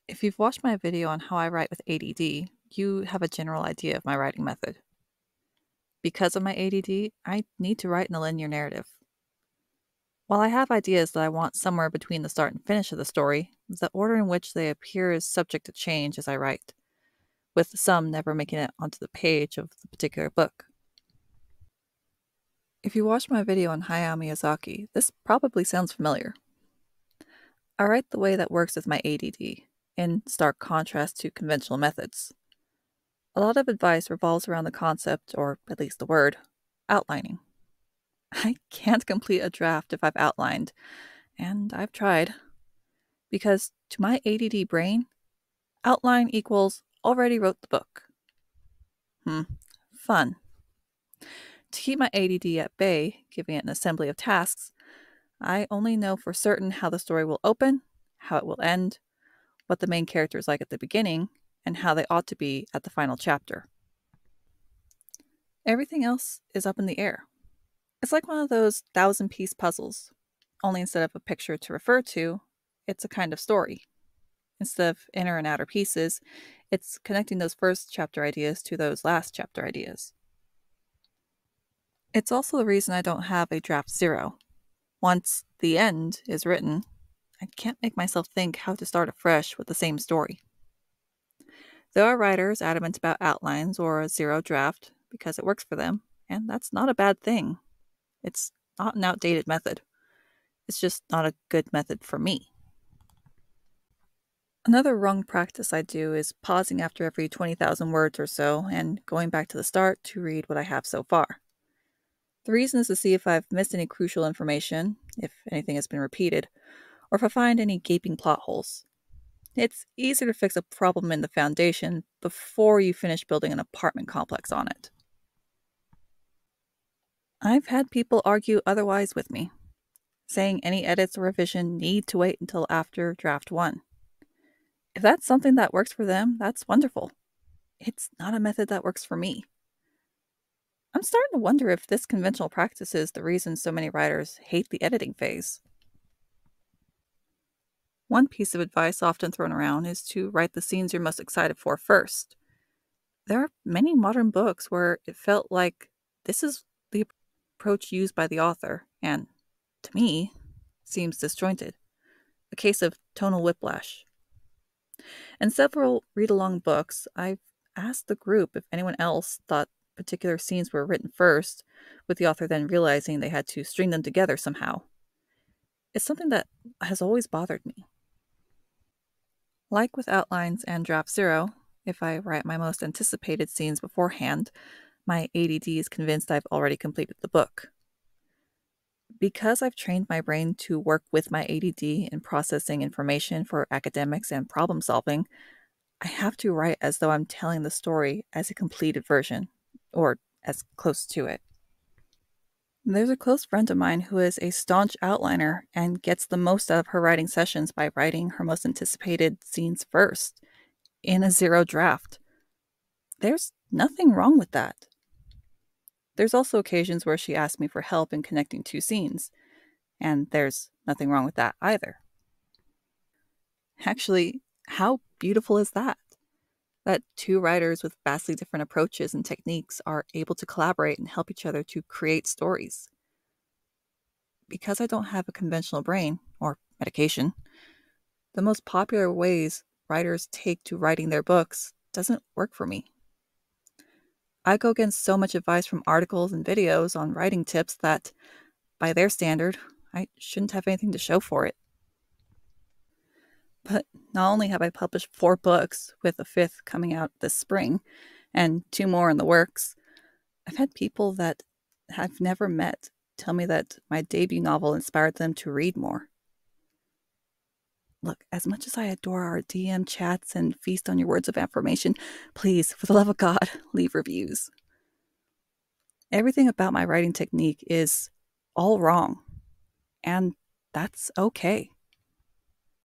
If you've watched my video on how I write with ADD, you have a general idea of my writing method. Because of my ADD, I need to write in a linear narrative. While I have ideas that I want somewhere between the start and finish of the story, the order in which they appear is subject to change as I write, with some never making it onto the page of the particular book. If you watched my video on Hayao Miyazaki, this probably sounds familiar. I write the way that works with my ADD, in stark contrast to conventional methods. A lot of advice revolves around the concept, or at least the word, outlining. I can't complete a draft if I've outlined, and I've tried. Because to my ADD brain, outline equals already wrote the book. Fun. To keep my ADD at bay, giving it an assembly of tasks, I only know for certain how the story will open, how it will end, what the main character is like at the beginning, and how they ought to be at the final chapter. Everything else is up in the air. It's like one of those 1,000-piece puzzles, only instead of a picture to refer to, it's a kind of story. Instead of inner and outer pieces, it's connecting those first chapter ideas to those last chapter ideas. It's also the reason I don't have a draft zero. Once the end is written, I can't make myself think how to start afresh with the same story. There are writers adamant about outlines or a zero draft because it works for them, and that's not a bad thing. It's not an outdated method. It's just not a good method for me. Another wrong practice I do is pausing after every 20,000 words or so and going back to the start to read what I have so far. The reason is to see if I've missed any crucial information, if anything has been repeated, or if I find any gaping plot holes. It's easier to fix a problem in the foundation before you finish building an apartment complex on it. I've had people argue otherwise with me, saying any edits or revision need to wait until after draft 1. If that's something that works for them, that's wonderful. It's not a method that works for me. I'm starting to wonder if this conventional practice is the reason so many writers hate the editing phase. One piece of advice often thrown around is to write the scenes you're most excited for first. There are many modern books where it felt like this is the approach used by the author, and, to me, seems disjointed. A case of tonal whiplash. In several read-along books, I've asked the group if anyone else thought particular scenes were written first, with the author then realizing they had to string them together somehow. It's something that has always bothered me. Like with outlines and draft zero, if I write my most anticipated scenes beforehand, my ADD is convinced I've already completed the book. Because I've trained my brain to work with my ADD in processing information for academics and problem solving, I have to write as though I'm telling the story as a completed version, or as close to it. There's a close friend of mine who is a staunch outliner and gets the most out of her writing sessions by writing her most anticipated scenes first, in a zero draft. There's nothing wrong with that. There's also occasions where she asks me for help in connecting two scenes, and there's nothing wrong with that either. Actually, how beautiful is that? That two writers with vastly different approaches and techniques are able to collaborate and help each other to create stories. Because I don't have a conventional brain, or medication, the most popular ways writers take to writing their books doesn't work for me. I go against so much advice from articles and videos on writing tips that, by their standard, I shouldn't have anything to show for it. But not only have I published 4 books, with a 5th coming out this spring, and 2 more in the works, I've had people that I've never met tell me that my debut novel inspired them to read more. Look, as much as I adore our DM chats and feast on your words of affirmation, please, for the love of God, leave reviews. Everything about my writing technique is all wrong, and that's okay.